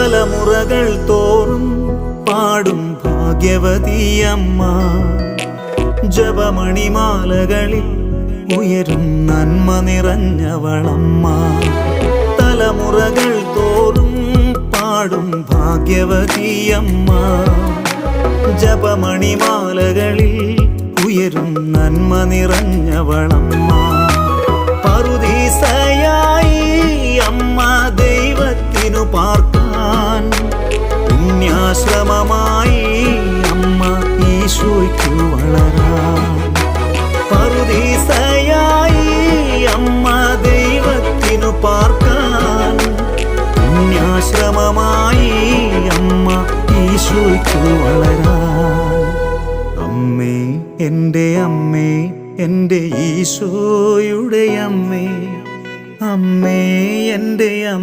തലമുറകൾ തോറും പാടും ഭാഗ്യവതിയമ്മ. ജപമണിമാലകളിൽ ഉയരും നന്മ നിറഞ്ഞവളമ്മ. തലമുറകൾ തോറും പാടും ഭാഗ്യവതിയമ്മ. ജപമണിമാലകളിൽ ഉയരും നന്മ നിറഞ്ഞവളമ്മ. പറുദീസയായി അമ്മ ദൈവത്തിനു പാർക്കാൻ, പുണ്യാശ്രമമായി അമ്മ ഈശോയ്ക്കു വളരാൻ. പറുദീസയായി അമ്മ ദൈവത്തിനു പാർക്കാൻ, പുണ്യാശ്രമമായി അമ്മ ഈശോയ്ക്കു വളരാൻ. അമ്മേ, എൻ്റെ അമ്മേ, എൻ്റെ ഈശോയുടെ അമ്മേ, അമ്മേ